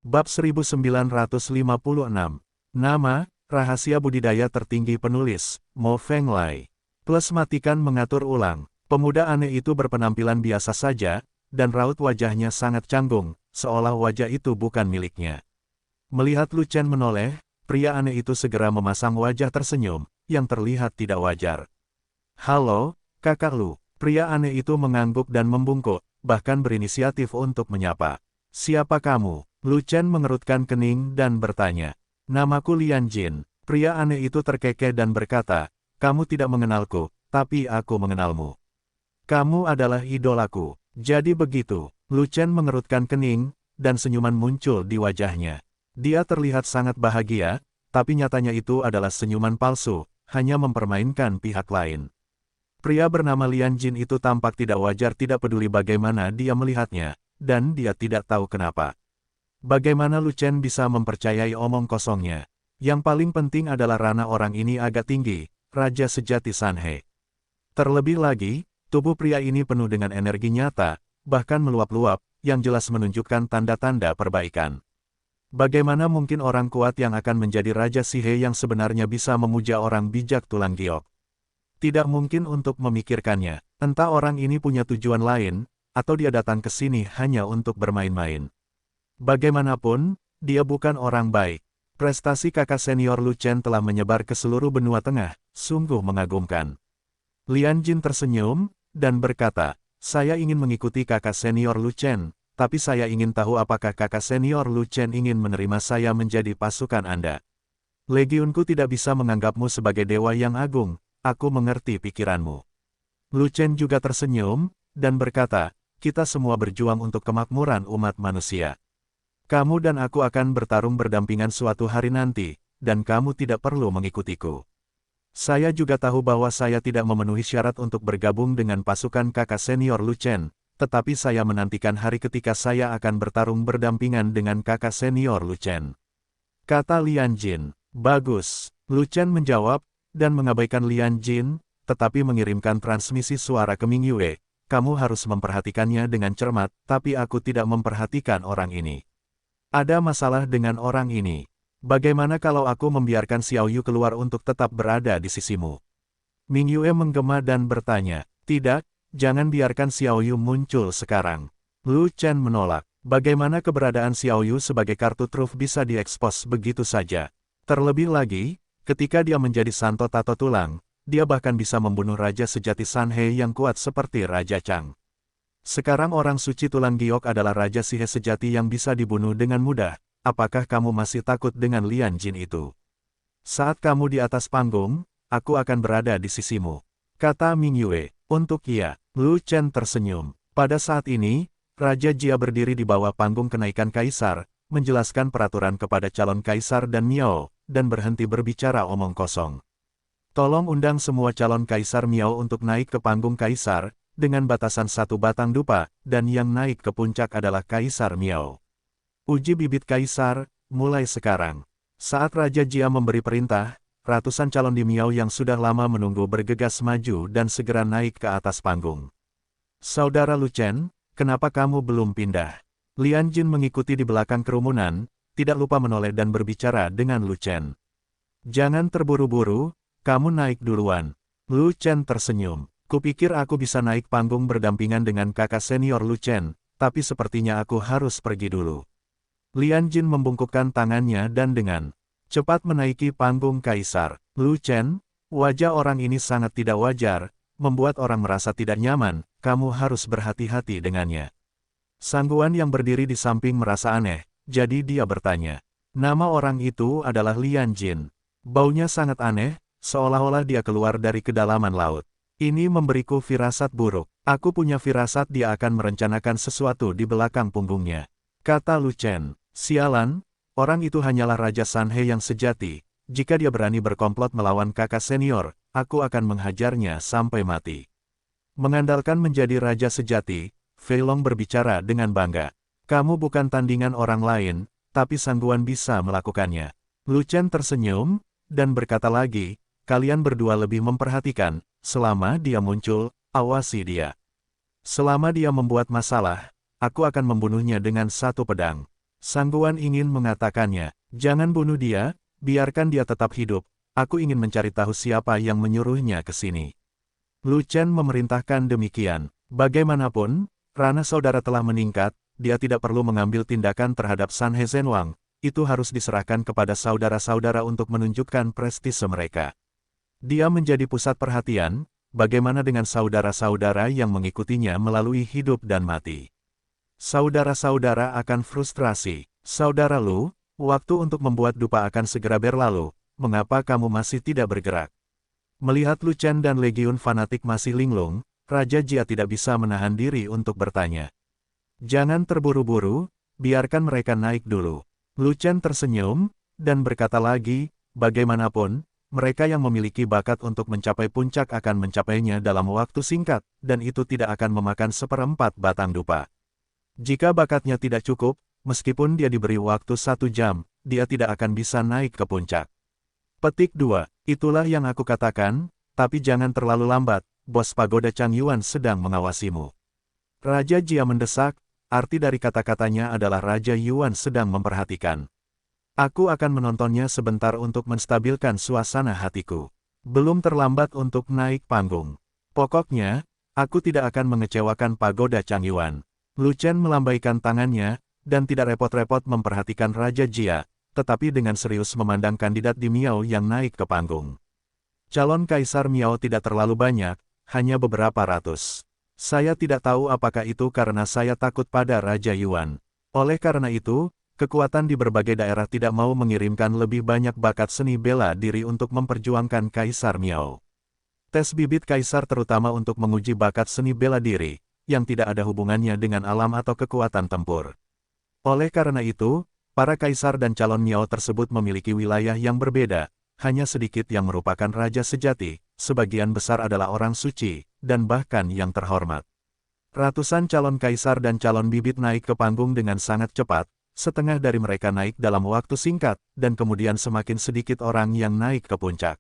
Bab 1956. Nama, rahasia budidaya tertinggi penulis, Mo Fenglai. Plus matikan mengatur ulang. Pemuda aneh itu berpenampilan biasa saja, dan raut wajahnya sangat canggung, seolah wajah itu bukan miliknya. Melihat Lu Chen menoleh, pria aneh itu segera memasang wajah tersenyum, yang terlihat tidak wajar. "Halo, kakak Lu." Pria aneh itu mengangguk dan membungkuk, bahkan berinisiatif untuk menyapa. "Siapa kamu?" Lu Chen mengerutkan kening dan bertanya. "Namaku Lian Jin." Pria aneh itu terkekeh dan berkata, "Kamu tidak mengenalku, tapi aku mengenalmu. Kamu adalah idolaku." "Jadi begitu." Lu Chen mengerutkan kening, dan senyuman muncul di wajahnya. Dia terlihat sangat bahagia, tapi nyatanya itu adalah senyuman palsu, hanya mempermainkan pihak lain. Pria bernama Lian Jin itu tampak tidak wajar, tidak peduli bagaimana dia melihatnya, dan dia tidak tahu kenapa. Bagaimana Lu Chen bisa mempercayai omong kosongnya? Yang paling penting adalah rana orang ini agak tinggi, raja sejati Sanhe. Terlebih lagi, tubuh pria ini penuh dengan energi nyata, bahkan meluap-luap, yang jelas menunjukkan tanda-tanda perbaikan. Bagaimana mungkin orang kuat yang akan menjadi Raja Sihe yang sebenarnya bisa memuja orang bijak tulang giok? Tidak mungkin untuk memikirkannya. Entah orang ini punya tujuan lain, atau dia datang ke sini hanya untuk bermain-main. Bagaimanapun, dia bukan orang baik. Prestasi kakak senior Lu Chen telah menyebar ke seluruh benua tengah, sungguh mengagumkan. Lian Jin tersenyum, dan berkata, "Saya ingin mengikuti kakak senior Lu Chen, tapi saya ingin tahu apakah kakak senior Lu Chen ingin menerima saya menjadi pasukan Anda. Legiunku tidak bisa menganggapmu sebagai dewa yang agung, aku mengerti pikiranmu." Lu Chen juga tersenyum, dan berkata, "Kita semua berjuang untuk kemakmuran umat manusia. Kamu dan aku akan bertarung berdampingan suatu hari nanti, dan kamu tidak perlu mengikutiku. Saya juga tahu bahwa saya tidak memenuhi syarat untuk bergabung dengan pasukan kakak senior Lu Chen, tetapi saya menantikan hari ketika saya akan bertarung berdampingan dengan kakak senior Lu Chen." Kata Lian Jin. "Bagus." Lu Chen menjawab, dan mengabaikan Lian Jin, tetapi mengirimkan transmisi suara ke Ming Yue. "Kamu harus memperhatikannya dengan cermat, tapi aku tidak memperhatikan orang ini. Ada masalah dengan orang ini. Bagaimana kalau aku membiarkan Xiao Yu keluar untuk tetap berada di sisimu?" Ming Yue menggema dan bertanya, "Tidak, jangan biarkan Xiao Yu muncul sekarang." Lu Chen menolak. Bagaimana keberadaan Xiao Yu sebagai kartu truf bisa diekspos begitu saja? Terlebih lagi, ketika dia menjadi santo tato tulang, dia bahkan bisa membunuh raja sejati Sanhe yang kuat seperti Raja Chang. Sekarang orang suci tulang giok adalah Raja Sihe sejati yang bisa dibunuh dengan mudah. Apakah kamu masih takut dengan Lian Jin itu? Saat kamu di atas panggung, aku akan berada di sisimu," kata Ming Yue. "Untuk ia." Lu Chen tersenyum. Pada saat ini, Raja Jia berdiri di bawah panggung kenaikan kaisar, menjelaskan peraturan kepada calon kaisar dan Miao, dan berhenti berbicara omong kosong. "Tolong undang semua calon kaisar Miao untuk naik ke panggung kaisar, dengan batasan 1 batang dupa, dan yang naik ke puncak adalah Kaisar Miao. Uji bibit kaisar, mulai sekarang." Saat Raja Jia memberi perintah, ratusan calon di Miao yang sudah lama menunggu bergegas maju dan segera naik ke atas panggung. "Saudara Lu Chen, kenapa kamu belum pindah?" Lian Jin mengikuti di belakang kerumunan, tidak lupa menoleh dan berbicara dengan Lu Chen. "Jangan terburu-buru, kamu naik duluan." Lu Chen tersenyum. "Kupikir aku bisa naik panggung berdampingan dengan kakak senior Lu Chen, tapi sepertinya aku harus pergi dulu." Lian Jin membungkukkan tangannya dan dengan cepat menaiki panggung kaisar. "Lu Chen, wajah orang ini sangat tidak wajar, membuat orang merasa tidak nyaman, kamu harus berhati-hati dengannya." Sangguan yang berdiri di samping merasa aneh, jadi dia bertanya. Nama orang itu adalah Lian Jin. Baunya sangat aneh, seolah-olah dia keluar dari kedalaman laut. Ini memberiku firasat buruk. Aku punya firasat dia akan merencanakan sesuatu di belakang punggungnya, kata Lu Chen. "Sialan, orang itu hanyalah Raja Sanhe yang sejati. Jika dia berani berkomplot melawan kakak senior, aku akan menghajarnya sampai mati." Mengandalkan menjadi raja sejati, Fei Long berbicara dengan bangga. "Kamu bukan tandingan orang lain, tapi Sangguan bisa melakukannya." Lu Chen tersenyum, dan berkata lagi, "Kalian berdua lebih memperhatikan. Selama dia muncul, awasi dia. Selama dia membuat masalah, aku akan membunuhnya dengan 1 pedang." Sang Guan ingin mengatakannya, jangan bunuh dia, biarkan dia tetap hidup, aku ingin mencari tahu siapa yang menyuruhnya ke sini. Lu Chen memerintahkan demikian. Bagaimanapun, ranah saudara telah meningkat, dia tidak perlu mengambil tindakan terhadap San He Zhenwang, itu harus diserahkan kepada saudara-saudara untuk menunjukkan prestise mereka. Dia menjadi pusat perhatian, bagaimana dengan saudara-saudara yang mengikutinya melalui hidup dan mati. Saudara-saudara akan frustrasi. Saudara Lu, waktu untuk membuat dupa akan segera berlalu, mengapa kamu masih tidak bergerak? Melihat Lu Chen dan legiun fanatik masih linglung, Raja Jia tidak bisa menahan diri untuk bertanya. Jangan terburu-buru, biarkan mereka naik dulu. Lu Chen tersenyum, dan berkata lagi, bagaimanapun, mereka yang memiliki bakat untuk mencapai puncak akan mencapainya dalam waktu singkat, dan itu tidak akan memakan 1/4 batang dupa. Jika bakatnya tidak cukup, meskipun dia diberi waktu 1 jam, dia tidak akan bisa naik ke puncak. Petik 2. Itulah yang aku katakan, tapi jangan terlalu lambat, bos pagoda Chang Yuan sedang mengawasimu. Raja Jia mendesak, arti dari kata-katanya adalah Raja Yuan sedang memperhatikan. Aku akan menontonnya sebentar untuk menstabilkan suasana hatiku. Belum terlambat untuk naik panggung. Pokoknya, aku tidak akan mengecewakan pagoda Chang Yuan. Lu Chen melambaikan tangannya, dan tidak repot-repot memperhatikan Raja Jia, tetapi dengan serius memandang kandidat di Miao yang naik ke panggung. Calon Kaisar Miao tidak terlalu banyak, hanya beberapa ratus. Saya tidak tahu apakah itu karena saya takut pada Raja Yuan. Oleh karena itu, kekuatan di berbagai daerah tidak mau mengirimkan lebih banyak bakat seni bela diri untuk memperjuangkan Kaisar Miao. Tes bibit Kaisar terutama untuk menguji bakat seni bela diri, yang tidak ada hubungannya dengan alam atau kekuatan tempur. Oleh karena itu, para kaisar dan calon Miao tersebut memiliki wilayah yang berbeda, hanya sedikit yang merupakan raja sejati, sebagian besar adalah orang suci, dan bahkan yang terhormat. Ratusan calon kaisar dan calon bibit naik ke panggung dengan sangat cepat, setengah dari mereka naik dalam waktu singkat, dan kemudian semakin sedikit orang yang naik ke puncak.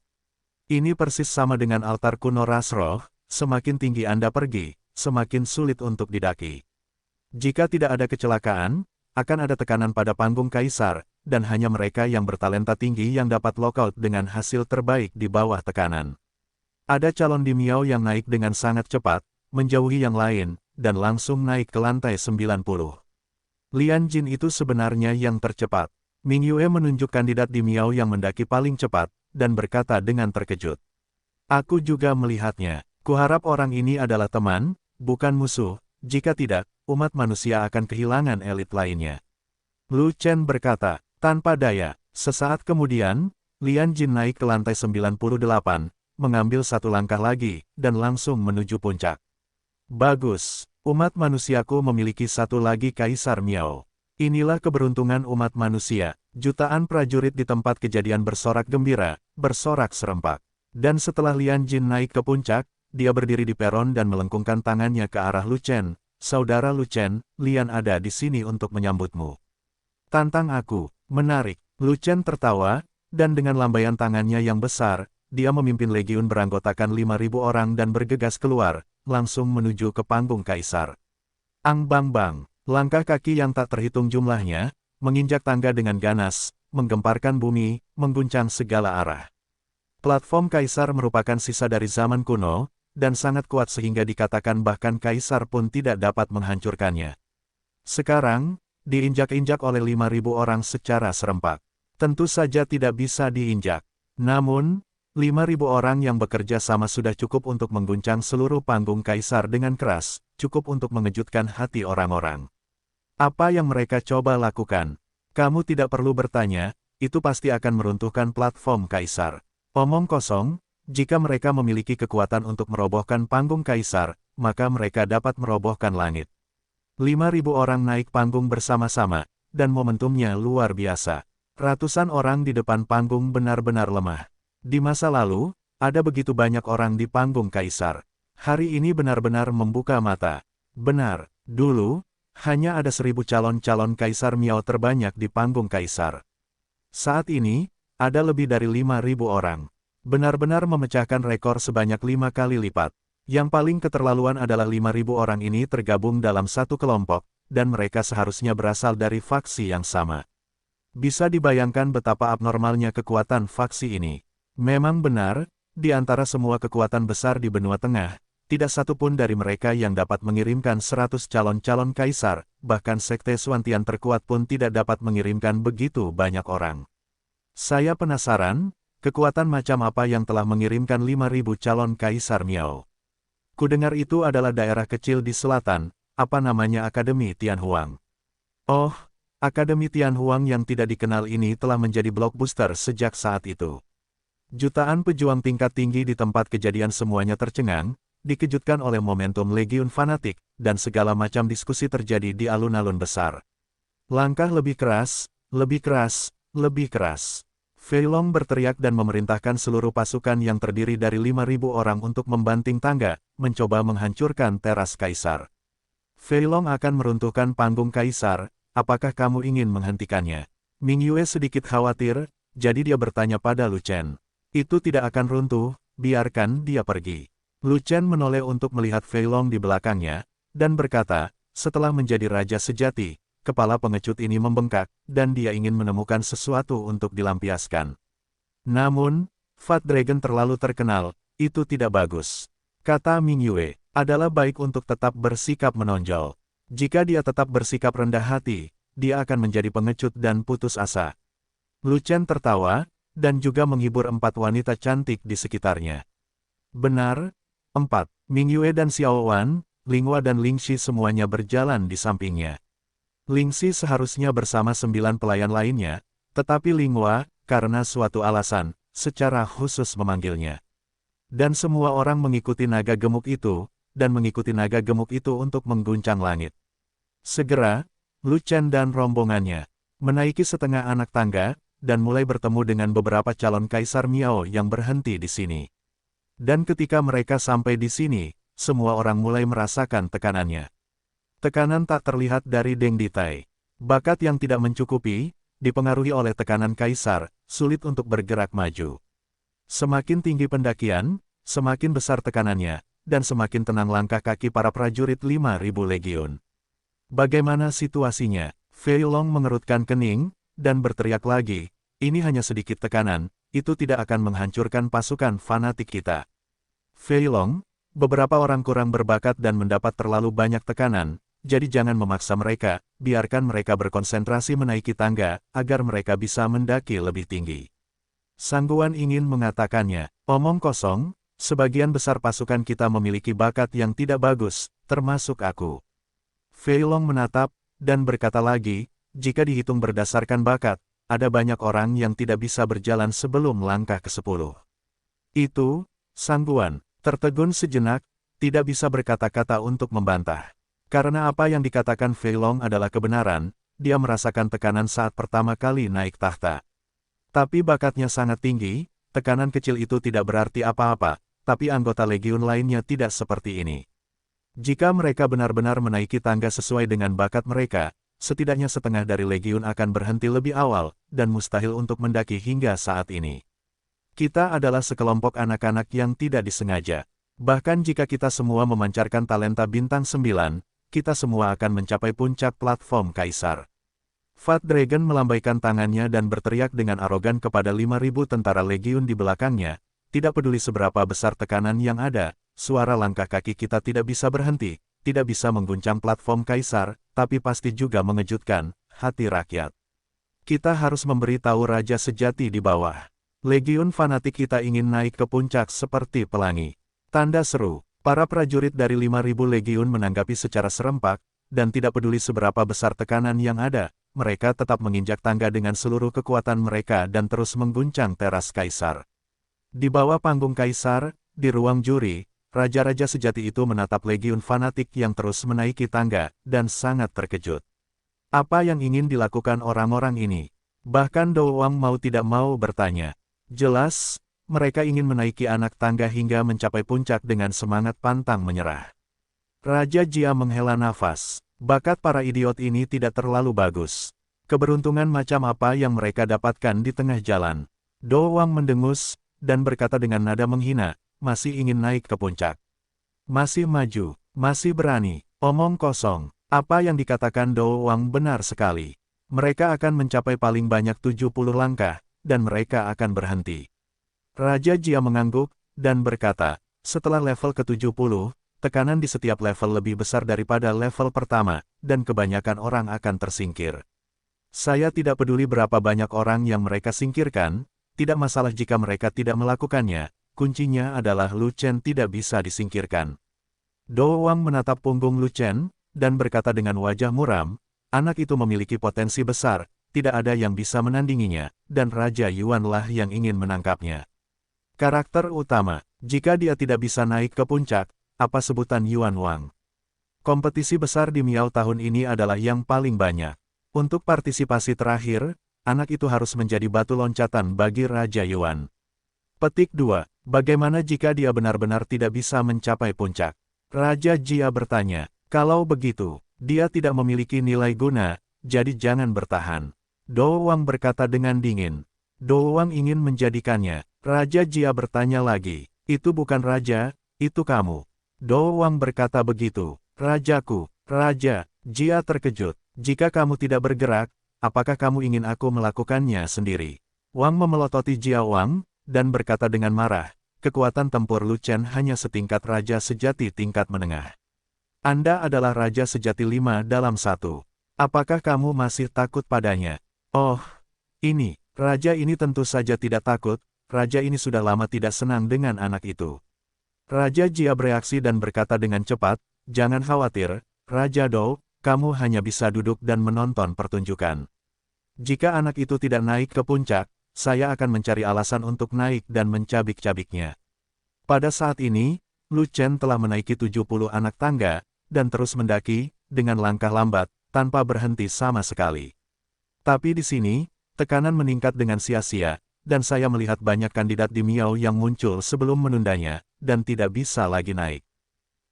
Ini persis sama dengan altar kuno Rasroh, semakin tinggi Anda pergi, semakin sulit untuk didaki. Jika tidak ada kecelakaan, akan ada tekanan pada panggung kaisar, dan hanya mereka yang bertalenta tinggi yang dapat lockout dengan hasil terbaik di bawah tekanan. Ada calon di Miao yang naik dengan sangat cepat, menjauhi yang lain, dan langsung naik ke lantai 90. Lian Jin itu sebenarnya yang tercepat. Ming Yue menunjuk kandidat di Miao yang mendaki paling cepat, dan berkata dengan terkejut. Aku juga melihatnya. Kuharap orang ini adalah teman, bukan musuh, jika tidak, umat manusia akan kehilangan elit lainnya. Lu Chen berkata, tanpa daya. Sesaat kemudian, Lian Jin naik ke lantai 98, mengambil satu langkah lagi, dan langsung menuju puncak. Bagus, umat manusiaku memiliki satu lagi Kaisar Miao. Inilah keberuntungan umat manusia. Jutaan prajurit di tempat kejadian bersorak gembira, bersorak serempak. Dan setelah Lian Jin naik ke puncak, dia berdiri di peron dan melengkungkan tangannya ke arah Lu Chen. Saudara Lu Chen, Lian ada di sini untuk menyambutmu. Tantang aku. Menarik. Lu Chen tertawa, dan dengan lambaian tangannya yang besar, dia memimpin legiun beranggotakan 5.000 orang dan bergegas keluar, langsung menuju ke panggung kaisar. Ang bang bang, langkah kaki yang tak terhitung jumlahnya, menginjak tangga dengan ganas, menggemparkan bumi, mengguncang segala arah. Platform kaisar merupakan sisa dari zaman kuno, dan sangat kuat sehingga dikatakan bahkan kaisar pun tidak dapat menghancurkannya. Sekarang, diinjak-injak oleh 5.000 orang secara serempak. Tentu saja tidak bisa diinjak. Namun, 5.000 orang yang bekerja sama sudah cukup untuk mengguncang seluruh panggung kaisar dengan keras, cukup untuk mengejutkan hati orang-orang. Apa yang mereka coba lakukan? Kamu tidak perlu bertanya, itu pasti akan meruntuhkan platform kaisar. Omong kosong, jika mereka memiliki kekuatan untuk merobohkan panggung kaisar, maka mereka dapat merobohkan langit. 5.000 orang naik panggung bersama-sama, dan momentumnya luar biasa. Ratusan orang di depan panggung benar-benar lemah. Di masa lalu, ada begitu banyak orang di panggung kaisar. Hari ini benar-benar membuka mata. Benar, dulu, hanya ada 1.000 calon-calon kaisar Miao terbanyak di panggung kaisar. Saat ini, ada lebih dari 5.000 orang. Benar-benar memecahkan rekor sebanyak 5 kali lipat. Yang paling keterlaluan adalah 5.000 orang ini tergabung dalam satu kelompok, dan mereka seharusnya berasal dari faksi yang sama. Bisa dibayangkan betapa abnormalnya kekuatan faksi ini. Memang benar, di antara semua kekuatan besar di benua tengah, tidak satu pun dari mereka yang dapat mengirimkan 100 calon-calon kaisar, bahkan sekte Xuantian terkuat pun tidak dapat mengirimkan begitu banyak orang. Saya penasaran, kekuatan macam apa yang telah mengirimkan 5.000 calon kaisar Miao. Kudengar itu adalah daerah kecil di selatan, apa namanya Akademi Tianhuang. Oh, Akademi Tianhuang yang tidak dikenal ini telah menjadi blockbuster sejak saat itu. Jutaan pejuang tingkat tinggi di tempat kejadian semuanya tercengang, dikejutkan oleh momentum legiun fanatik, dan segala macam diskusi terjadi di alun-alun besar. Langkah lebih keras, lebih keras, lebih keras. Fei Long berteriak dan memerintahkan seluruh pasukan yang terdiri dari 5.000 orang untuk membanting tangga, mencoba menghancurkan teras kaisar. Fei Long akan meruntuhkan panggung kaisar. Apakah kamu ingin menghentikannya? Ming Yue sedikit khawatir, jadi dia bertanya pada Lu Chen. Itu tidak akan runtuh, biarkan dia pergi. Lu Chen menoleh untuk melihat Fei Long di belakangnya, dan berkata, setelah menjadi raja sejati, kepala pengecut ini membengkak, dan dia ingin menemukan sesuatu untuk dilampiaskan. Namun, Fat Dragon terlalu terkenal, itu tidak bagus. Kata Ming Yue, adalah baik untuk tetap bersikap menonjol. Jika dia tetap bersikap rendah hati, dia akan menjadi pengecut dan putus asa. Lu Chen tertawa, dan juga menghibur 4 wanita cantik di sekitarnya. Benar, 4. Ming Yue dan Xiao Wan, Ling Hua dan Ling Xi semuanya berjalan di sampingnya. Ling Xi seharusnya bersama 9 pelayan lainnya, tetapi Ling Hua, karena suatu alasan, secara khusus memanggilnya. Dan semua orang mengikuti naga gemuk itu, dan mengikuti naga gemuk itu untuk mengguncang langit. Segera, Lu Chen dan rombongannya menaiki setengah anak tangga, dan mulai bertemu dengan beberapa calon kaisar Miao yang berhenti di sini. Dan ketika mereka sampai di sini, semua orang mulai merasakan tekanannya. Tekanan tak terlihat dari Deng Ditai. Bakat yang tidak mencukupi, dipengaruhi oleh tekanan kaisar, sulit untuk bergerak maju. Semakin tinggi pendakian, semakin besar tekanannya, dan semakin tenang langkah kaki para prajurit 5.000 legiun. Bagaimana situasinya? Fei Long mengerutkan kening, dan berteriak lagi, ini hanya sedikit tekanan, itu tidak akan menghancurkan pasukan fanatik kita. Fei Long, beberapa orang kurang berbakat dan mendapat terlalu banyak tekanan, jadi jangan memaksa mereka, biarkan mereka berkonsentrasi menaiki tangga, agar mereka bisa mendaki lebih tinggi. Sangguan ingin mengatakannya, omong kosong. Sebagian besar pasukan kita memiliki bakat yang tidak bagus, termasuk aku. Fei Long menatap, dan berkata lagi, jika dihitung berdasarkan bakat, ada banyak orang yang tidak bisa berjalan sebelum langkah ke-10. Itu, Sangguan, tertegun sejenak, tidak bisa berkata-kata untuk membantah. Karena apa yang dikatakan Fei Long adalah kebenaran, dia merasakan tekanan saat pertama kali naik tahta. Tapi bakatnya sangat tinggi, tekanan kecil itu tidak berarti apa-apa, tapi anggota legiun lainnya tidak seperti ini. Jika mereka benar-benar menaiki tangga sesuai dengan bakat mereka, setidaknya setengah dari legiun akan berhenti lebih awal, dan mustahil untuk mendaki hingga saat ini. Kita adalah sekelompok anak-anak yang tidak disengaja. Bahkan jika kita semua memancarkan talenta bintang 9, kita semua akan mencapai puncak platform kaisar. Fat Dragon melambaikan tangannya dan berteriak dengan arogan kepada 5.000 tentara legiun di belakangnya, tidak peduli seberapa besar tekanan yang ada, suara langkah kaki kita tidak bisa berhenti, tidak bisa mengguncang platform kaisar, tapi pasti juga mengejutkan hati rakyat. Kita harus memberi tahu raja sejati di bawah. Legiun fanatik kita ingin naik ke puncak seperti pelangi. Tanda seru, para prajurit dari 5.000 legiun menanggapi secara serempak, dan tidak peduli seberapa besar tekanan yang ada, mereka tetap menginjak tangga dengan seluruh kekuatan mereka dan terus mengguncang teras kaisar. Di bawah panggung kaisar, di ruang juri, raja-raja sejati itu menatap legiun fanatik yang terus menaiki tangga, dan sangat terkejut. Apa yang ingin dilakukan orang-orang ini? Bahkan Dou Wang mau tidak mau bertanya. Jelas, mereka ingin menaiki anak tangga hingga mencapai puncak dengan semangat pantang menyerah. Raja Jia menghela nafas. Bakat para idiot ini tidak terlalu bagus. Keberuntungan macam apa yang mereka dapatkan di tengah jalan? Dou Wang mendengus, dan berkata dengan nada menghina, masih ingin naik ke puncak. Masih maju, masih berani, omong kosong. Apa yang dikatakan Do Wang benar sekali. Mereka akan mencapai paling banyak 70 langkah, dan mereka akan berhenti. Raja Jia mengangguk, dan berkata, setelah level ke-70, tekanan di setiap level lebih besar daripada level pertama, dan kebanyakan orang akan tersingkir. Saya tidak peduli berapa banyak orang yang mereka singkirkan, tidak masalah jika mereka tidak melakukannya, kuncinya adalah Lu Chen tidak bisa disingkirkan. Do Wang menatap punggung Lu Chen, dan berkata dengan wajah muram, anak itu memiliki potensi besar, tidak ada yang bisa menandinginya, dan Raja Yuan lah yang ingin menangkapnya. Karakter utama, jika dia tidak bisa naik ke puncak, apa sebutan Yuan Wang? Kompetisi besar di Miao tahun ini adalah yang paling banyak. Untuk partisipasi terakhir, anak itu harus menjadi batu loncatan bagi Raja Yuan. Petik 2. Bagaimana jika dia benar-benar tidak bisa mencapai puncak? Raja Jia bertanya. Kalau begitu, dia tidak memiliki nilai guna, jadi jangan bertahan. Do Wang berkata dengan dingin. Do Wang ingin menjadikannya. Raja Jia bertanya lagi. Itu bukan raja, itu kamu. Do Wang berkata begitu. Rajaku, Raja. Jia terkejut. Jika kamu tidak bergerak, apakah kamu ingin aku melakukannya sendiri? Wang memelototi Jia Wang, dan berkata dengan marah. Kekuatan tempur Lu Chen hanya setingkat raja sejati tingkat menengah. Anda adalah raja sejati 5 dalam 1. Apakah kamu masih takut padanya? Oh, ini, raja ini tentu saja tidak takut, raja ini sudah lama tidak senang dengan anak itu. Raja Jia bereaksi dan berkata dengan cepat, jangan khawatir, Raja Dou, kamu hanya bisa duduk dan menonton pertunjukan. Jika anak itu tidak naik ke puncak, saya akan mencari alasan untuk naik dan mencabik-cabiknya. Pada saat ini, Lu Chen telah menaiki 70 anak tangga, dan terus mendaki, dengan langkah lambat, tanpa berhenti sama sekali. Tapi di sini, tekanan meningkat dengan sia-sia, dan saya melihat banyak kandidat di Miao yang muncul sebelum menundanya, dan tidak bisa lagi naik.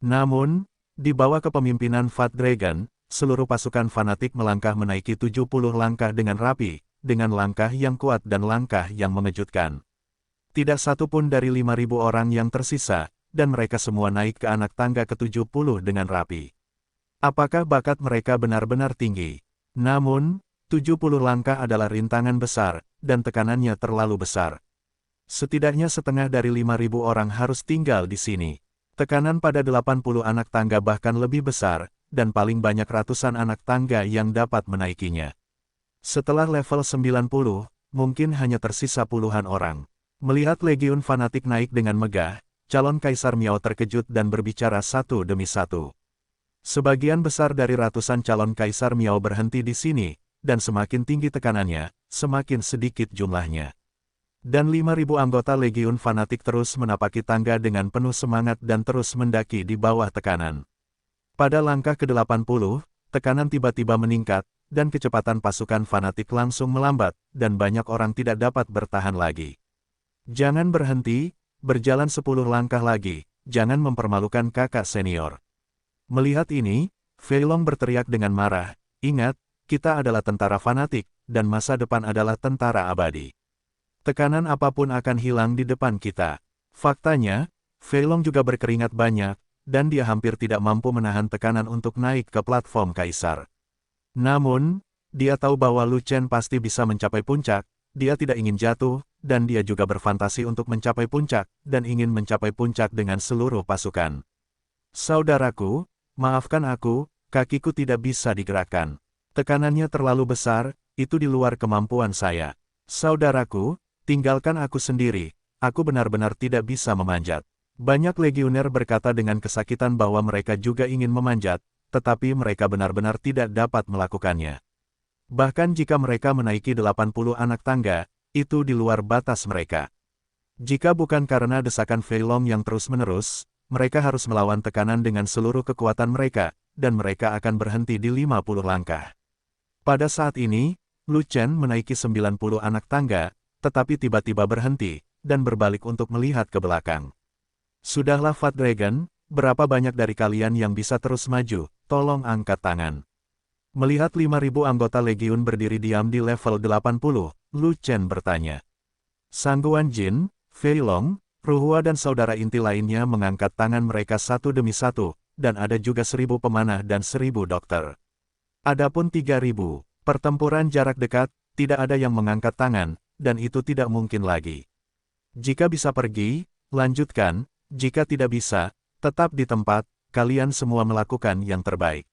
Namun, di bawah kepemimpinan Fat Dragon, seluruh pasukan fanatik melangkah menaiki 70 langkah dengan rapi, dengan langkah yang kuat dan langkah yang mengejutkan. Tidak satu pun dari 5.000 orang yang tersisa, dan mereka semua naik ke anak tangga ke-70 dengan rapi. Apakah bakat mereka benar-benar tinggi? Namun, 70 langkah adalah rintangan besar, dan tekanannya terlalu besar. Setidaknya setengah dari 5.000 orang harus tinggal di sini. Tekanan pada 80 anak tangga bahkan lebih besar, dan paling banyak ratusan anak tangga yang dapat menaikinya. Setelah level 90, mungkin hanya tersisa puluhan orang. Melihat legiun fanatik naik dengan megah, calon Kaisar Miao terkejut dan berbicara satu demi satu. Sebagian besar dari ratusan calon Kaisar Miao berhenti di sini, dan semakin tinggi tekanannya, semakin sedikit jumlahnya. Dan 5.000 anggota legiun fanatik terus menapaki tangga dengan penuh semangat dan terus mendaki di bawah tekanan. Pada langkah ke-80, tekanan tiba-tiba meningkat, dan kecepatan pasukan fanatik langsung melambat, dan banyak orang tidak dapat bertahan lagi. Jangan berhenti, berjalan 10 langkah lagi, jangan mempermalukan kakak senior. Melihat ini, Fei Long berteriak dengan marah, ingat, kita adalah tentara fanatik, dan masa depan adalah tentara abadi. Tekanan apapun akan hilang di depan kita. Faktanya, Fei Long juga berkeringat banyak, dan dia hampir tidak mampu menahan tekanan untuk naik ke platform kaisar. Namun, dia tahu bahwa Lu Chen pasti bisa mencapai puncak, dia tidak ingin jatuh, dan dia juga berfantasi untuk mencapai puncak, dan ingin mencapai puncak dengan seluruh pasukan. Saudaraku, maafkan aku, kakiku tidak bisa digerakkan. Tekanannya terlalu besar, itu di luar kemampuan saya. Saudaraku, tinggalkan aku sendiri, aku benar-benar tidak bisa memanjat. Banyak legioner berkata dengan kesakitan bahwa mereka juga ingin memanjat, tetapi mereka benar-benar tidak dapat melakukannya. Bahkan jika mereka menaiki 80 anak tangga, itu di luar batas mereka. Jika bukan karena desakan Fei Long yang terus-menerus, mereka harus melawan tekanan dengan seluruh kekuatan mereka, dan mereka akan berhenti di 50 langkah. Pada saat ini, Lu Chen menaiki 90 anak tangga, tetapi tiba-tiba berhenti, dan berbalik untuk melihat ke belakang. Sudahlah Fat Dragon, berapa banyak dari kalian yang bisa terus maju, tolong angkat tangan. Melihat 5.000 anggota legiun berdiri diam di level 80, Lu Chen bertanya. Sangguan Jin, Fei Long, Ruhua dan saudara inti lainnya mengangkat tangan mereka satu demi satu, dan ada juga 1.000 pemanah dan 1.000 dokter. Adapun 3.000, pertempuran jarak dekat, tidak ada yang mengangkat tangan, dan itu tidak mungkin lagi. Jika bisa pergi, lanjutkan, jika tidak bisa, tetap di tempat, kalian semua melakukan yang terbaik.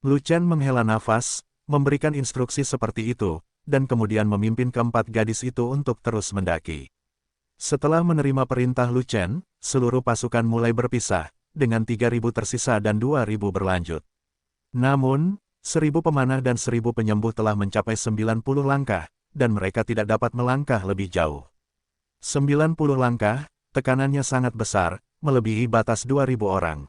Lu Chen menghela nafas, memberikan instruksi seperti itu, dan kemudian memimpin keempat gadis itu untuk terus mendaki. Setelah menerima perintah Lu Chen, seluruh pasukan mulai berpisah, dengan 3.000 tersisa dan 2.000 berlanjut. Namun, 1.000 pemanah dan 1.000 penyembuh telah mencapai 90 langkah, dan mereka tidak dapat melangkah lebih jauh. 90 langkah, tekanannya sangat besar, melebihi batas 2.000 orang.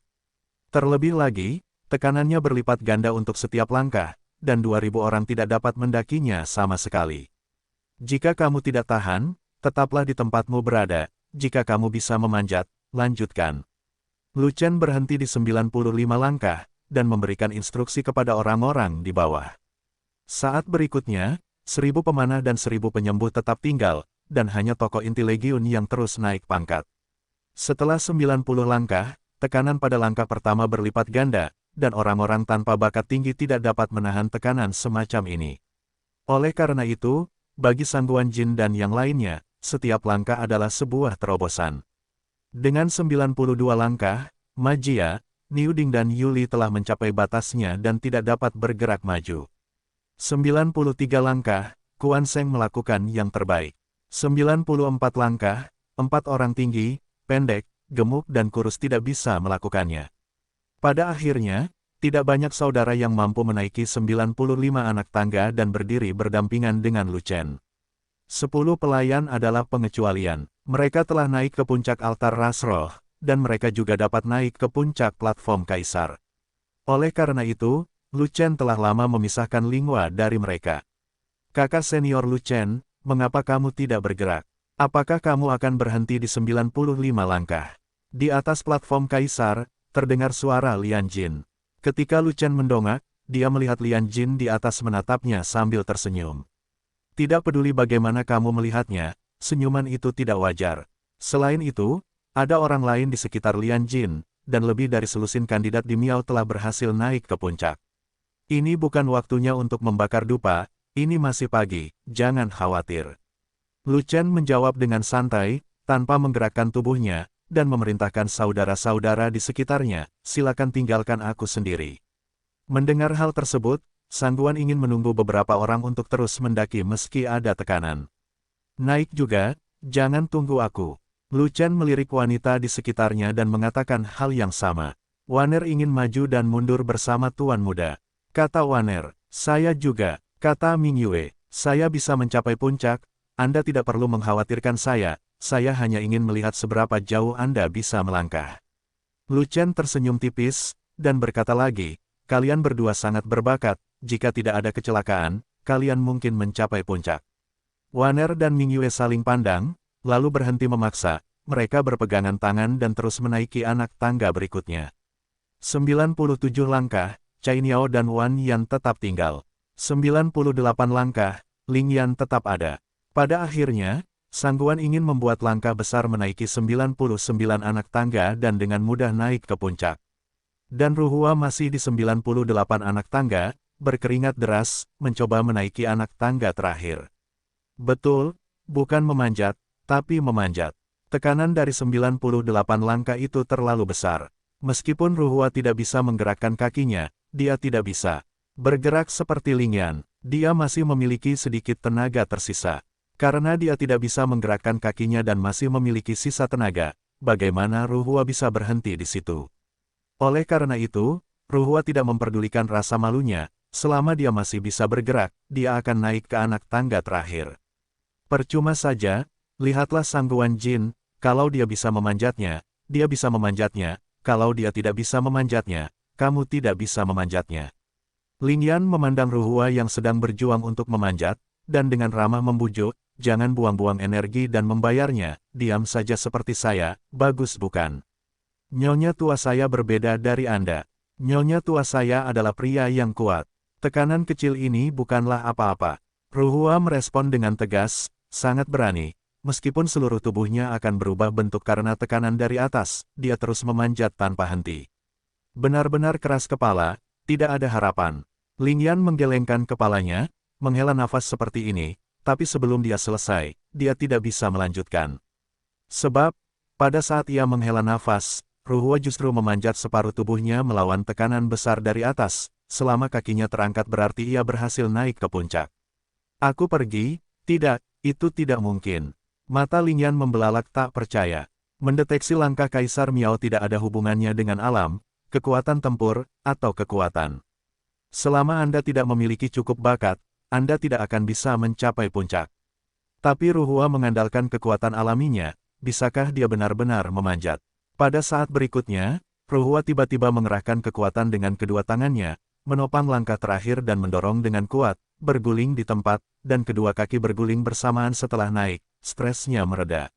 Terlebih lagi, tekanannya berlipat ganda untuk setiap langkah, dan 2.000 orang tidak dapat mendakinya sama sekali. Jika kamu tidak tahan, tetaplah di tempatmu berada, jika kamu bisa memanjat, lanjutkan. Lu Chen berhenti di 95 langkah, dan memberikan instruksi kepada orang-orang di bawah. Saat berikutnya, 1.000 pemanah dan 1.000 penyembuh tetap tinggal, dan hanya tokoh inti legiun yang terus naik pangkat. Setelah 90 langkah, tekanan pada langkah pertama berlipat ganda, dan orang-orang tanpa bakat tinggi tidak dapat menahan tekanan semacam ini. Oleh karena itu, bagi Sangguan Jin dan yang lainnya, setiap langkah adalah sebuah terobosan. Dengan 92 langkah, Ma Jia, Niu Ding dan Yuli telah mencapai batasnya dan tidak dapat bergerak maju. 93 langkah, Kuan Seng melakukan yang terbaik. 94 langkah, 4 orang tinggi, pendek, gemuk dan kurus tidak bisa melakukannya. Pada akhirnya, tidak banyak saudara yang mampu menaiki 95 anak tangga dan berdiri berdampingan dengan Lu Chen. 10 pelayan adalah pengecualian. Mereka telah naik ke puncak altar ras roh, dan mereka juga dapat naik ke puncak platform kaisar. Oleh karena itu, Lu Chen telah lama memisahkan Linghua dari mereka. Kakak senior Lu Chen, mengapa kamu tidak bergerak? Apakah kamu akan berhenti di 95 langkah? Di atas platform kaisar, terdengar suara Lian Jin. Ketika Lu Chen mendongak, dia melihat Lian Jin di atas menatapnya sambil tersenyum. Tidak peduli bagaimana kamu melihatnya, senyuman itu tidak wajar. Selain itu, ada orang lain di sekitar Lian Jin, dan lebih dari selusin kandidat di Miao telah berhasil naik ke puncak. Ini bukan waktunya untuk membakar dupa, ini masih pagi, jangan khawatir. Lu Chen menjawab dengan santai, tanpa menggerakkan tubuhnya, dan memerintahkan saudara-saudara di sekitarnya, silakan tinggalkan aku sendiri. Mendengar hal tersebut, Sangguan ingin menunggu beberapa orang untuk terus mendaki meski ada tekanan. Naik juga, jangan tunggu aku. Lu Chen melirik wanita di sekitarnya dan mengatakan hal yang sama. Waner ingin maju dan mundur bersama Tuan Muda. Kata Waner, saya juga, kata Ming Yue, saya bisa mencapai puncak, Anda tidak perlu mengkhawatirkan saya hanya ingin melihat seberapa jauh Anda bisa melangkah. Lu Chen tersenyum tipis, dan berkata lagi, kalian berdua sangat berbakat, jika tidak ada kecelakaan, kalian mungkin mencapai puncak. Waner dan Ming Yue saling pandang, lalu berhenti memaksa, mereka berpegangan tangan dan terus menaiki anak tangga berikutnya. 97 langkah, Cai Niao dan Wan Yan tetap tinggal. 98 langkah, Ling Yan tetap ada. Pada akhirnya, Sangguan ingin membuat langkah besar menaiki 99 anak tangga dan dengan mudah naik ke puncak. Dan Ruhua masih di 98 anak tangga, berkeringat deras, mencoba menaiki anak tangga terakhir. Betul, bukan memanjat, tapi memanjat. Tekanan dari 98 langkah itu terlalu besar. Meskipun Ruhua tidak bisa menggerakkan kakinya, dia tidak bisa bergerak seperti Ling Yan. Dia masih memiliki sedikit tenaga tersisa. Karena dia tidak bisa menggerakkan kakinya dan masih memiliki sisa tenaga, bagaimana Ruhua bisa berhenti di situ? Oleh karena itu, Ruhua tidak memperdulikan rasa malunya, selama dia masih bisa bergerak, dia akan naik ke anak tangga terakhir. Percuma saja, lihatlah Sangguan Jin, kalau dia bisa memanjatnya, dia bisa memanjatnya, kalau dia tidak bisa memanjatnya, kamu tidak bisa memanjatnya. Ling Yan memandang Ruhua yang sedang berjuang untuk memanjat, dan dengan ramah membujuk, jangan buang-buang energi dan membayarnya, diam saja seperti saya, bagus bukan? Nyonya tua saya berbeda dari Anda. Nyonya tua saya adalah pria yang kuat. Tekanan kecil ini bukanlah apa-apa. Ruhua merespon dengan tegas, sangat berani. Meskipun seluruh tubuhnya akan berubah bentuk karena tekanan dari atas, dia terus memanjat tanpa henti. Benar-benar keras kepala, tidak ada harapan. Ling Yan menggelengkan kepalanya, menghela nafas seperti ini, tapi sebelum dia selesai, dia tidak bisa melanjutkan. Sebab, pada saat ia menghela nafas, Ruhua justru memanjat separuh tubuhnya melawan tekanan besar dari atas, selama kakinya terangkat berarti ia berhasil naik ke puncak. Aku pergi? Tidak, itu tidak mungkin. Mata Ling Yan membelalak tak percaya. Mendeteksi langkah Kaisar Miao tidak ada hubungannya dengan alam, kekuatan tempur, atau kekuatan. Selama Anda tidak memiliki cukup bakat, Anda tidak akan bisa mencapai puncak. Tapi Ruhua mengandalkan kekuatan alaminya, bisakah dia benar-benar memanjat? Pada saat berikutnya, Ruhua tiba-tiba mengerahkan kekuatan dengan kedua tangannya, menopang langkah terakhir dan mendorong dengan kuat, berguling di tempat, dan kedua kaki berguling bersamaan setelah naik, stresnya mereda.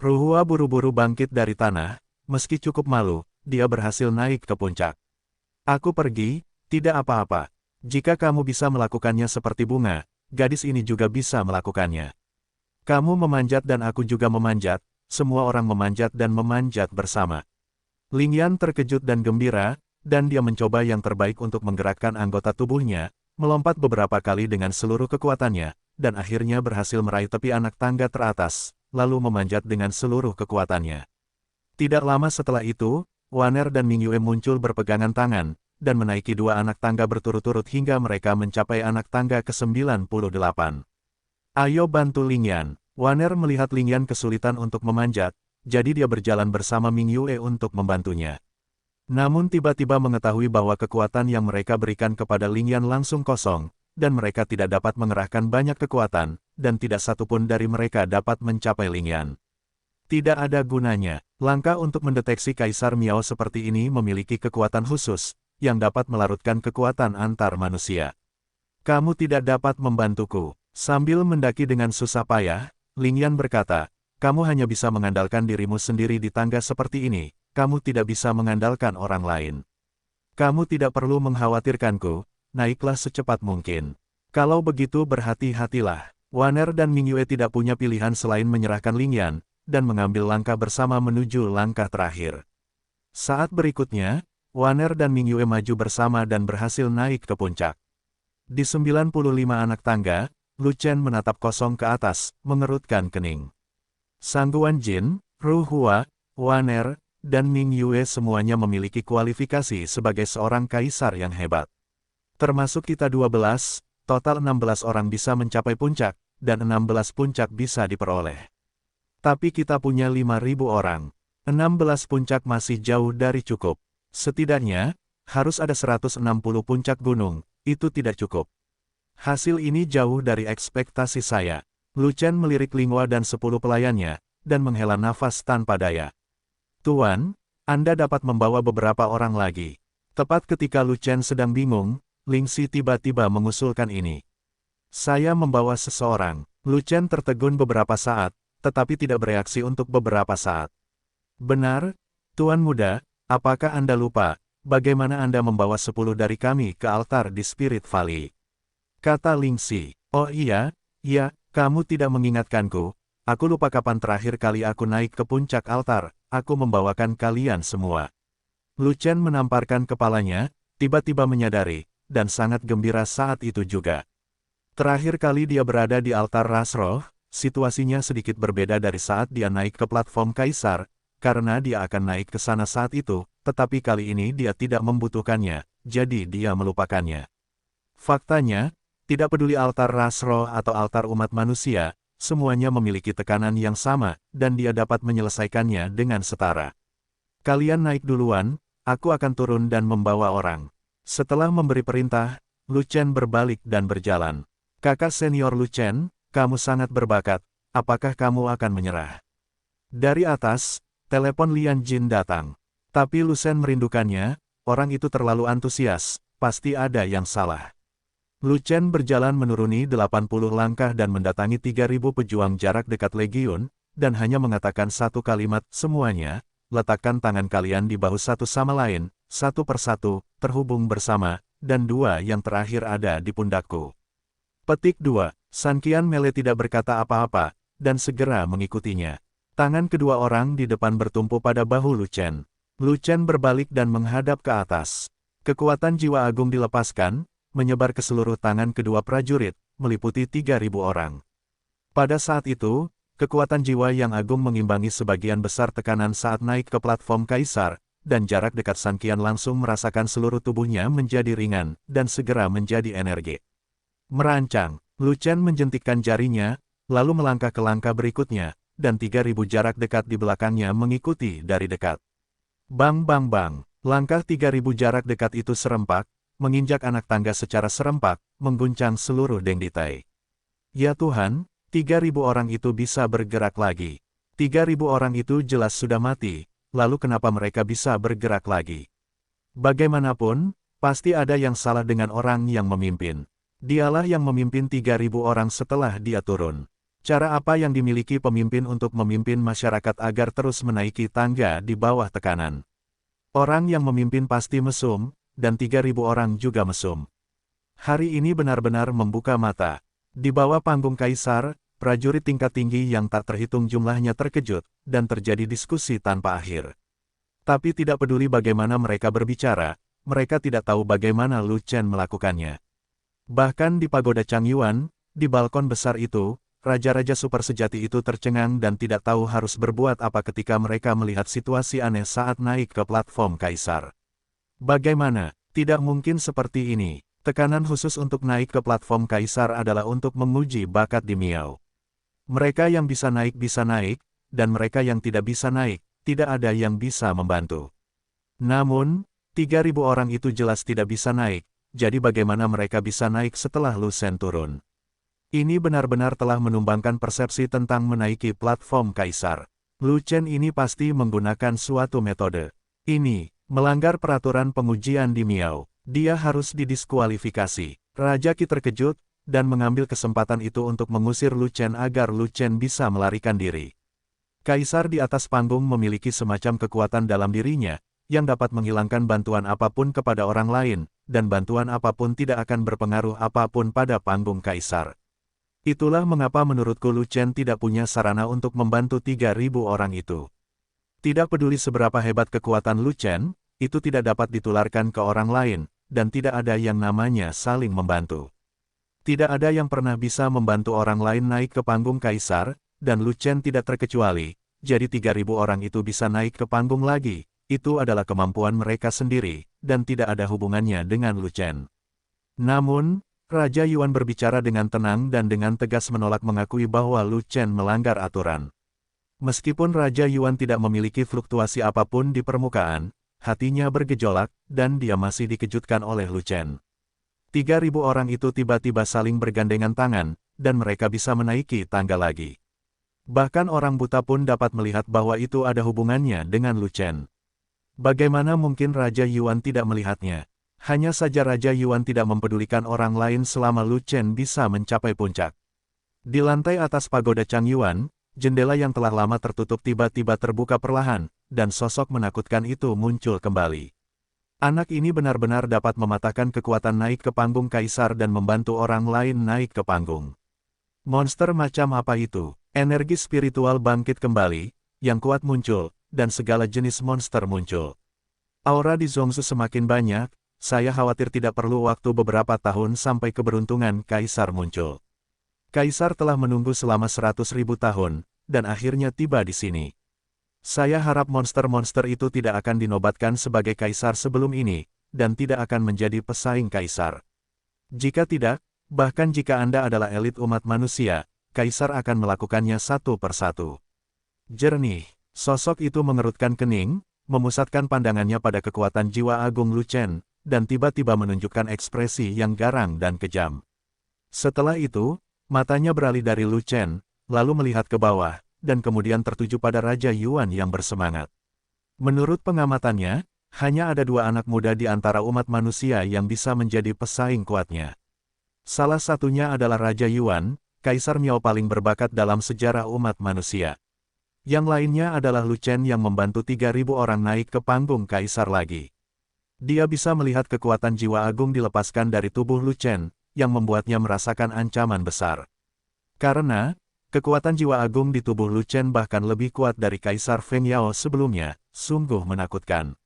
Ruhua buru-buru bangkit dari tanah, meski cukup malu, dia berhasil naik ke puncak. Aku pergi, tidak apa-apa. Jika kamu bisa melakukannya seperti bunga, gadis ini juga bisa melakukannya. Kamu memanjat dan aku juga memanjat, semua orang memanjat dan memanjat bersama. Ling Yan terkejut dan gembira, dan dia mencoba yang terbaik untuk menggerakkan anggota tubuhnya, melompat beberapa kali dengan seluruh kekuatannya, dan akhirnya berhasil meraih tepi anak tangga teratas, lalu memanjat dengan seluruh kekuatannya. Tidak lama setelah itu, Waner dan Ming Yue muncul berpegangan tangan, dan menaiki dua anak tangga berturut-turut hingga mereka mencapai anak tangga ke-98. Ayo bantu Ling Yan. Waner melihat Ling Yan kesulitan untuk memanjat, jadi dia berjalan bersama Ming Yue untuk membantunya. Namun tiba-tiba mengetahui bahwa kekuatan yang mereka berikan kepada Ling Yan langsung kosong, dan mereka tidak dapat mengerahkan banyak kekuatan, dan tidak satupun dari mereka dapat mencapai Ling Yan. Tidak ada gunanya. Langkah untuk mendeteksi Kaisar Miao seperti ini memiliki kekuatan khusus, yang dapat melarutkan kekuatan antar manusia. Kamu tidak dapat membantuku. Sambil mendaki dengan susah payah, Ling Yan berkata, kamu hanya bisa mengandalkan dirimu sendiri di tangga seperti ini, kamu tidak bisa mengandalkan orang lain. Kamu tidak perlu mengkhawatirkanku, naiklah secepat mungkin. Kalau begitu berhati-hatilah. Waner dan Ming Yue tidak punya pilihan selain menyerahkan Ling Yan, dan mengambil langkah bersama menuju langkah terakhir. Saat berikutnya, Waner dan Ming Yue maju bersama dan berhasil naik ke puncak. Di 95 anak tangga, Lu Chen menatap kosong ke atas, mengerutkan kening. Sangguan Jin, Ruhua, Waner, dan Ming Yue semuanya memiliki kualifikasi sebagai seorang kaisar yang hebat. Termasuk kita 12, total 16 orang bisa mencapai puncak, dan 16 puncak bisa diperoleh. Tapi kita punya 5.000 orang. 16 puncak masih jauh dari cukup. Setidaknya, harus ada 160 puncak gunung, itu tidak cukup. Hasil ini jauh dari ekspektasi saya. Lu Chen melirik Linghua dan 10 pelayannya, dan menghela nafas tanpa daya. Tuan, Anda dapat membawa beberapa orang lagi. Tepat ketika Lu Chen sedang bingung, Ling Xi tiba-tiba mengusulkan ini. Saya membawa seseorang. Lu Chen tertegun beberapa saat, tetapi tidak bereaksi untuk beberapa saat. Benar, Tuan Muda. Apakah Anda lupa, bagaimana Anda membawa 10 dari kami ke altar di Spirit Valley? Kata Ling Xi. Oh iya, kamu tidak mengingatkanku. Aku lupa kapan terakhir kali aku naik ke puncak altar, aku membawakan kalian semua. Lu Chen menamparkan kepalanya, tiba-tiba menyadari, dan sangat gembira saat itu juga. Terakhir kali dia berada di altar Rasroh, situasinya sedikit berbeda dari saat dia naik ke platform Kaisar, karena dia akan naik ke sana saat itu, tetapi kali ini dia tidak membutuhkannya, jadi dia melupakannya. Faktanya, tidak peduli altar Rasroh atau altar umat manusia, semuanya memiliki tekanan yang sama, dan dia dapat menyelesaikannya dengan setara. Kalian naik duluan, aku akan turun dan membawa orang. Setelah memberi perintah, Lu Chen berbalik dan berjalan. Kakak senior Lu Chen, kamu sangat berbakat, apakah kamu akan menyerah? Dari atas, telepon Lian Jin datang. Tapi Lu Chen merindukannya, orang itu terlalu antusias, pasti ada yang salah. Lu Chen berjalan menuruni 80 langkah dan mendatangi 3.000 pejuang jarak dekat Legiun, dan hanya mengatakan satu kalimat, semuanya, letakkan tangan kalian di bahu satu sama lain, satu persatu, terhubung bersama, dan dua yang terakhir ada di pundakku. Petik 2. San Qianmele tidak berkata apa-apa, dan segera mengikutinya. Tangan kedua orang di depan bertumpu pada bahu Lu Chen. Lu Chen berbalik dan menghadap ke atas. Kekuatan jiwa agung dilepaskan, menyebar ke seluruh tangan kedua prajurit, meliputi 3.000 orang. Pada saat itu, kekuatan jiwa yang agung mengimbangi sebagian besar tekanan saat naik ke platform Kaisar, dan jarak dekat Sun Qian langsung merasakan seluruh tubuhnya menjadi ringan, dan segera menjadi energi. Merancang, Lu Chen menjentikkan jarinya, lalu melangkah ke langkah berikutnya, dan 3.000 jarak dekat di belakangnya mengikuti dari dekat. Bang bang bang, langkah 3.000 jarak dekat itu serempak, menginjak anak tangga secara serempak, mengguncang seluruh Deng Ditai. Ya Tuhan, 3.000 orang itu bisa bergerak lagi. 3.000 orang itu jelas sudah mati, lalu kenapa mereka bisa bergerak lagi? Bagaimanapun, pasti ada yang salah dengan orang yang memimpin. Dialah yang memimpin 3.000 orang setelah dia turun. Cara apa yang dimiliki pemimpin untuk memimpin masyarakat agar terus menaiki tangga di bawah tekanan? Orang yang memimpin pasti mesum, dan 3.000 orang juga mesum. Hari ini benar-benar membuka mata. Di bawah panggung Kaisar, prajurit tingkat tinggi yang tak terhitung jumlahnya terkejut, dan terjadi diskusi tanpa akhir. Tapi tidak peduli bagaimana mereka berbicara, mereka tidak tahu bagaimana Lu Chen melakukannya. Bahkan di pagoda Changyuan, di balkon besar itu, raja-raja super sejati itu tercengang dan tidak tahu harus berbuat apa ketika mereka melihat situasi aneh saat naik ke platform Kaisar. Bagaimana? Tidak mungkin seperti ini. Tekanan khusus untuk naik ke platform Kaisar adalah untuk menguji bakat di Miao. Mereka yang bisa naik, dan mereka yang tidak bisa naik, tidak ada yang bisa membantu. Namun, 3.000 orang itu jelas tidak bisa naik, jadi bagaimana mereka bisa naik setelah Lu Chen turun? Ini benar-benar telah menumbangkan persepsi tentang menaiki platform Kaisar. Lu Chen ini pasti menggunakan suatu metode. Ini, melanggar peraturan pengujian di Miao. Dia harus didiskualifikasi. Raja Qi terkejut, dan mengambil kesempatan itu untuk mengusir Lu Chen agar Lu Chen bisa melarikan diri. Kaisar di atas panggung memiliki semacam kekuatan dalam dirinya, yang dapat menghilangkan bantuan apapun kepada orang lain, dan bantuan apapun tidak akan berpengaruh apapun pada panggung Kaisar. Itulah mengapa menurutku Lu Chen tidak punya sarana untuk membantu 3.000 orang itu. Tidak peduli seberapa hebat kekuatan Lu Chen, itu tidak dapat ditularkan ke orang lain, dan tidak ada yang namanya saling membantu. Tidak ada yang pernah bisa membantu orang lain naik ke panggung Kaisar, dan Lu Chen tidak terkecuali, jadi 3.000 orang itu bisa naik ke panggung lagi, itu adalah kemampuan mereka sendiri, dan tidak ada hubungannya dengan Lu Chen. Namun, Raja Yuan berbicara dengan tenang dan dengan tegas menolak mengakui bahwa Lu Chen melanggar aturan. Meskipun Raja Yuan tidak memiliki fluktuasi apapun di permukaan, hatinya bergejolak, dan dia masih dikejutkan oleh Lu Chen. 3.000 orang itu tiba-tiba saling bergandengan tangan, dan mereka bisa menaiki tangga lagi. Bahkan orang buta pun dapat melihat bahwa itu ada hubungannya dengan Lu Chen. Bagaimana mungkin Raja Yuan tidak melihatnya? Hanya saja Raja Yuan tidak mempedulikan orang lain selama Lu Chen bisa mencapai puncak. Di lantai atas pagoda Changyuan, jendela yang telah lama tertutup tiba-tiba terbuka perlahan, dan sosok menakutkan itu muncul kembali. Anak ini benar-benar dapat mematahkan kekuatan naik ke panggung Kaisar dan membantu orang lain naik ke panggung. Monster macam apa itu? Energi spiritual bangkit kembali, yang kuat muncul, dan segala jenis monster muncul. Aura di Zhongzu semakin banyak, saya khawatir tidak perlu waktu beberapa tahun sampai keberuntungan Kaisar muncul. Kaisar telah menunggu selama 100.000 tahun, dan akhirnya tiba di sini. Saya harap monster-monster itu tidak akan dinobatkan sebagai Kaisar sebelum ini, dan tidak akan menjadi pesaing Kaisar. Jika tidak, bahkan jika Anda adalah elit umat manusia, Kaisar akan melakukannya satu persatu. Jernih, sosok itu mengerutkan kening, memusatkan pandangannya pada kekuatan jiwa agung Lu Chen, dan tiba-tiba menunjukkan ekspresi yang garang dan kejam. Setelah itu, matanya beralih dari Lu Chen, lalu melihat ke bawah, dan kemudian tertuju pada Raja Yuan yang bersemangat. Menurut pengamatannya, hanya ada 2 anak muda di antara umat manusia yang bisa menjadi pesaing kuatnya. Salah satunya adalah Raja Yuan, Kaisar Miao paling berbakat dalam sejarah umat manusia. Yang lainnya adalah Lu Chen yang membantu 3.000 orang naik ke panggung Kaisar lagi. Dia bisa melihat kekuatan jiwa agung dilepaskan dari tubuh Lu Chen, yang membuatnya merasakan ancaman besar. Karena, kekuatan jiwa agung di tubuh Lu Chen bahkan lebih kuat dari Kaisar Feng Yao sebelumnya, sungguh menakutkan.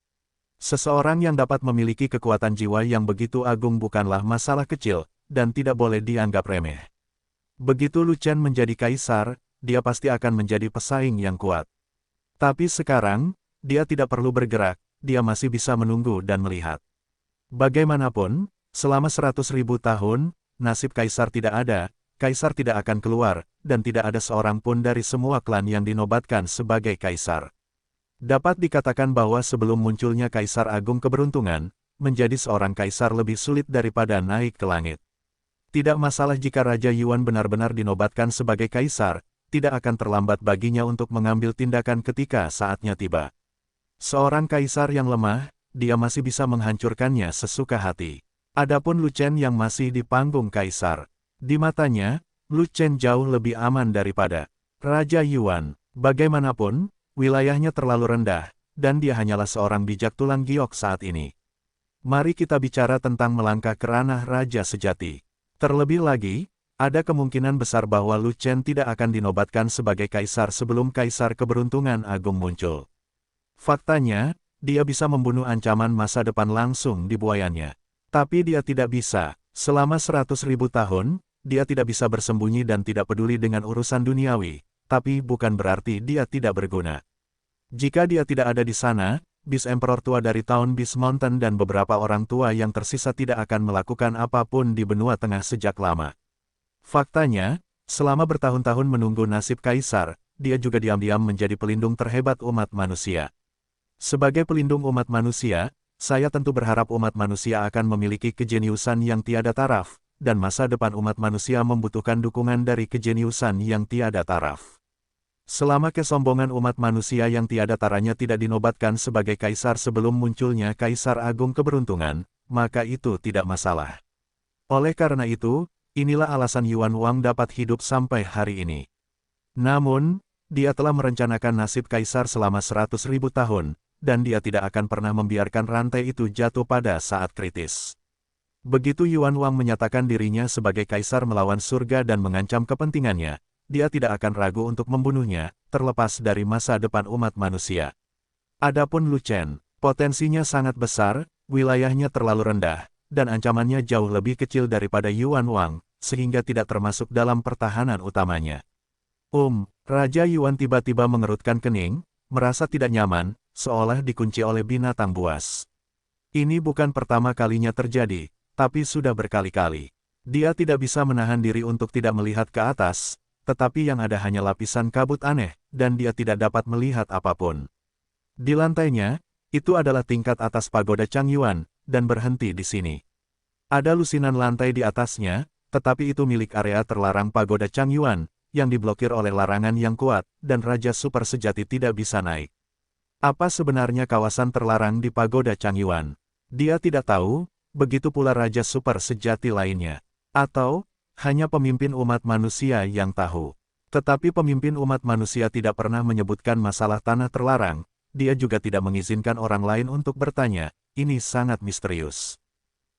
Seseorang yang dapat memiliki kekuatan jiwa yang begitu agung bukanlah masalah kecil, dan tidak boleh dianggap remeh. Begitu Lu Chen menjadi kaisar, dia pasti akan menjadi pesaing yang kuat. Tapi sekarang, dia tidak perlu bergerak, dia masih bisa menunggu dan melihat. Bagaimanapun, selama 100.000 tahun, nasib kaisar tidak ada, kaisar tidak akan keluar, dan tidak ada seorang pun dari semua klan yang dinobatkan sebagai kaisar. Dapat dikatakan bahwa sebelum munculnya Kaisar Agung Keberuntungan, menjadi seorang kaisar lebih sulit daripada naik ke langit. Tidak masalah jika Raja Yuan benar-benar dinobatkan sebagai kaisar, tidak akan terlambat baginya untuk mengambil tindakan ketika saatnya tiba. Seorang kaisar yang lemah, dia masih bisa menghancurkannya sesuka hati. Adapun Lu Chen yang masih di panggung kaisar, di matanya, Lu Chen jauh lebih aman daripada Raja Yuan. Bagaimanapun, wilayahnya terlalu rendah, dan dia hanyalah seorang bijak tulang giok saat ini. Mari kita bicara tentang melangkah ke ranah raja sejati. Terlebih lagi, ada kemungkinan besar bahwa Lu Chen tidak akan dinobatkan sebagai kaisar sebelum Kaisar Keberuntungan Agung muncul. Faktanya, dia bisa membunuh ancaman masa depan langsung di buayannya. Tapi dia tidak bisa, selama 100.000 tahun, dia tidak bisa bersembunyi dan tidak peduli dengan urusan duniawi. Tapi bukan berarti dia tidak berguna. Jika dia tidak ada di sana, Beast Emperor tua dari tahun Beast Mountain dan beberapa orang tua yang tersisa tidak akan melakukan apapun di benua tengah sejak lama. Faktanya, selama bertahun-tahun menunggu nasib kaisar, dia juga diam-diam menjadi pelindung terhebat umat manusia. Sebagai pelindung umat manusia, saya tentu berharap umat manusia akan memiliki kejeniusan yang tiada taraf, dan masa depan umat manusia membutuhkan dukungan dari kejeniusan yang tiada taraf. Selama kesombongan umat manusia yang tiada taranya tidak dinobatkan sebagai kaisar sebelum munculnya Kaisar Agung Keberuntungan, maka itu tidak masalah. Oleh karena itu, inilah alasan Yuan Wang dapat hidup sampai hari ini. Namun, dia telah merencanakan nasib kaisar selama 100.000 tahun, dan dia tidak akan pernah membiarkan rantai itu jatuh pada saat kritis. Begitu Yuan Wang menyatakan dirinya sebagai kaisar melawan surga dan mengancam kepentingannya, dia tidak akan ragu untuk membunuhnya, terlepas dari masa depan umat manusia. Adapun Lu Chen, potensinya sangat besar, wilayahnya terlalu rendah, dan ancamannya jauh lebih kecil daripada Yuan Wang, sehingga tidak termasuk dalam pertahanan utamanya. Raja Yuan tiba-tiba mengerutkan kening, merasa tidak nyaman, seolah dikunci oleh binatang buas. Ini bukan pertama kalinya terjadi, tapi sudah berkali-kali. Dia tidak bisa menahan diri untuk tidak melihat ke atas, tetapi yang ada hanya lapisan kabut aneh, dan dia tidak dapat melihat apapun. Di lantainya, itu adalah tingkat atas pagoda Changyuan, dan berhenti di sini. Ada lusinan lantai di atasnya, tetapi itu milik area terlarang pagoda Changyuan, yang diblokir oleh larangan yang kuat, dan Raja Super Sejati tidak bisa naik. Apa sebenarnya kawasan terlarang di pagoda Changyuan? Dia tidak tahu, begitu pula Raja Super Sejati lainnya. Atau, hanya pemimpin umat manusia yang tahu. Tetapi pemimpin umat manusia tidak pernah menyebutkan masalah tanah terlarang, dia juga tidak mengizinkan orang lain untuk bertanya, ini sangat misterius.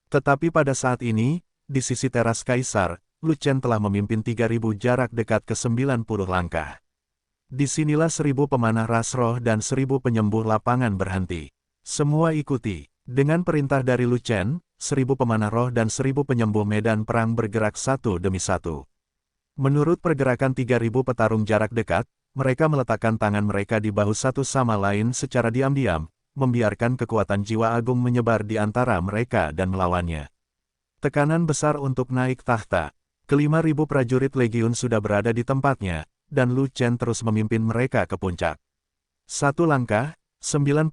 Tetapi pada saat ini, di sisi teras Kaisar, Lu Chen telah memimpin 3.000 jarak dekat ke 90 langkah. Disinilah 1.000 pemanah ras roh dan 1.000 penyembuh lapangan berhenti. Semua ikuti. Dengan perintah dari Lu Chen, 1.000 pemanah roh dan 1.000 penyembuh medan perang bergerak satu demi satu. Menurut pergerakan 3.000 petarung jarak dekat, mereka meletakkan tangan mereka di bahu satu sama lain secara diam-diam, membiarkan kekuatan jiwa agung menyebar di antara mereka dan melawannya. Tekanan besar untuk naik tahta. Ke-5.000 prajurit legiun sudah berada di tempatnya, dan Lu Chen terus memimpin mereka ke puncak. 1 langkah, 91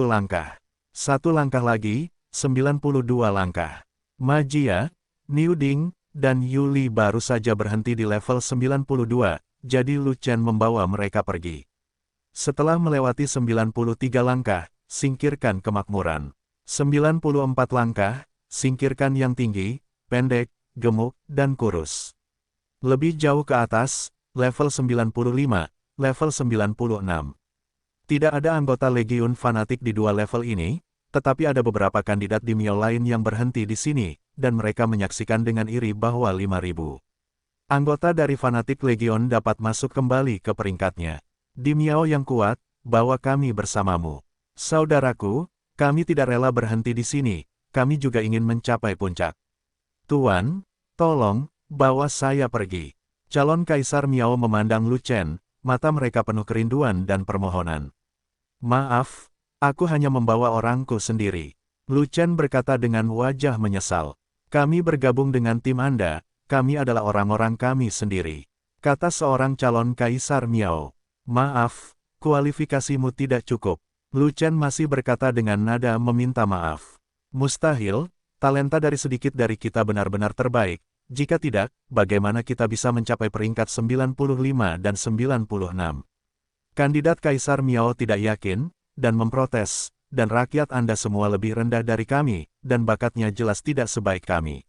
langkah. 1 langkah lagi, 92 langkah. Majia, Niu Ding, dan Yuli baru saja berhenti di level 92, jadi Lu Chen membawa mereka pergi. Setelah melewati 93 langkah, singkirkan kemakmuran. 94 langkah, singkirkan yang tinggi, pendek, gemuk, dan kurus. Lebih jauh ke atas, level 95, level 96. Tidak ada anggota Legiun fanatik di 2 level ini, tetapi ada beberapa kandidat di Miao lain yang berhenti di sini, dan mereka menyaksikan dengan iri bahwa 5.000 anggota dari fanatik Legion dapat masuk kembali ke peringkatnya. Di Miao yang kuat, bawa kami bersamamu. Saudaraku, Kami tidak rela berhenti di sini, kami juga ingin mencapai puncak. Tuan, tolong, bawa saya pergi. Calon Kaisar Miao memandang Lu Chen, mata mereka penuh kerinduan dan permohonan. Maaf, aku hanya membawa orangku sendiri. Lu Chen berkata dengan wajah menyesal. Kami bergabung dengan tim Anda, kami adalah orang-orang kami sendiri. Kata seorang calon Kaisar Miao. Maaf, kualifikasimu tidak cukup. Lu Chen masih berkata dengan nada meminta maaf. Mustahil, talenta dari sedikit dari kita benar-benar terbaik. Jika tidak, bagaimana kita bisa mencapai peringkat 95 dan 96? Kandidat Kaisar Miao tidak yakin, dan memprotes, dan rakyat Anda semua lebih rendah dari kami, dan bakatnya jelas tidak sebaik kami.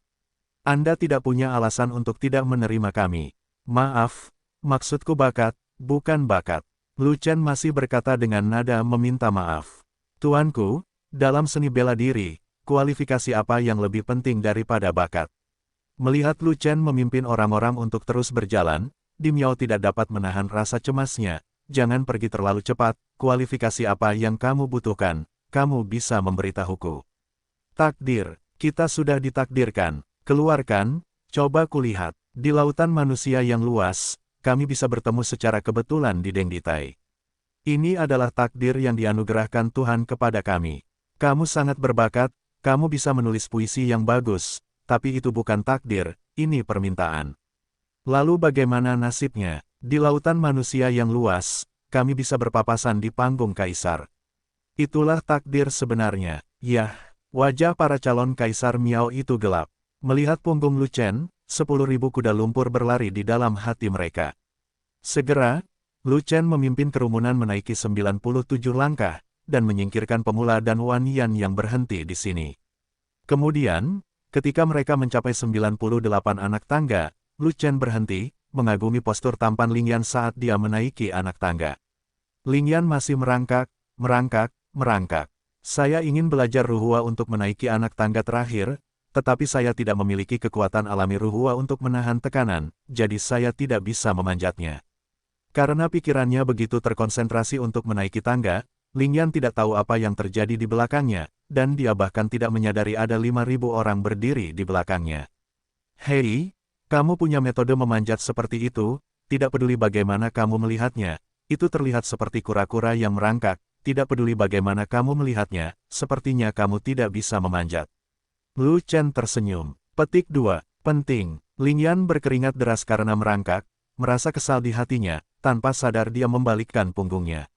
Anda tidak punya alasan untuk tidak menerima kami. Maaf, maksudku bakat, bukan bakat. Lu Chen masih berkata dengan nada meminta maaf. Tuanku, dalam seni bela diri, kualifikasi apa yang lebih penting daripada bakat? Melihat Lu Chen memimpin orang-orang untuk terus berjalan, Di Miao tidak dapat menahan rasa cemasnya. Jangan pergi terlalu cepat, kualifikasi apa yang kamu butuhkan, kamu bisa memberitahuku. Takdir, kita sudah ditakdirkan. Keluarkan, coba kulihat. Di lautan manusia yang luas, kami bisa bertemu secara kebetulan di Deng Ditai. Ini adalah takdir yang dianugerahkan Tuhan kepada kami. Kamu sangat berbakat, kamu bisa menulis puisi yang bagus, tapi itu bukan takdir, ini permintaan. Lalu bagaimana nasibnya? Di lautan manusia yang luas, kami bisa berpapasan di panggung kaisar. Itulah takdir sebenarnya. Yah, wajah para calon Kaisar Miao itu gelap. Melihat punggung Lu Chen, 10.000 kuda lumpur berlari di dalam hati mereka. Segera, Lu Chen memimpin kerumunan menaiki 97 langkah, dan menyingkirkan pemula dan Wan Yan yang berhenti di sini. Kemudian, ketika mereka mencapai 98 anak tangga, Lu Chen berhenti, mengagumi postur tampan Ling Yan saat dia menaiki anak tangga. Ling Yan masih merangkak, merangkak. Saya ingin belajar Ruhua untuk menaiki anak tangga terakhir, tetapi saya tidak memiliki kekuatan alami Ruhua untuk menahan tekanan, jadi saya tidak bisa memanjatnya. Karena pikirannya begitu terkonsentrasi untuk menaiki tangga, Ling Yan tidak tahu apa yang terjadi di belakangnya, dan dia bahkan tidak menyadari ada 5.000 orang berdiri di belakangnya. Hei, kamu punya metode memanjat seperti itu, tidak peduli bagaimana kamu melihatnya, itu terlihat seperti kura-kura yang merangkak, tidak peduli bagaimana kamu melihatnya, sepertinya kamu tidak bisa memanjat. Lu Chen tersenyum. Petik 2. Penting. Ling Yan berkeringat deras karena merangkak, merasa kesal di hatinya, tanpa sadar dia membalikkan punggungnya.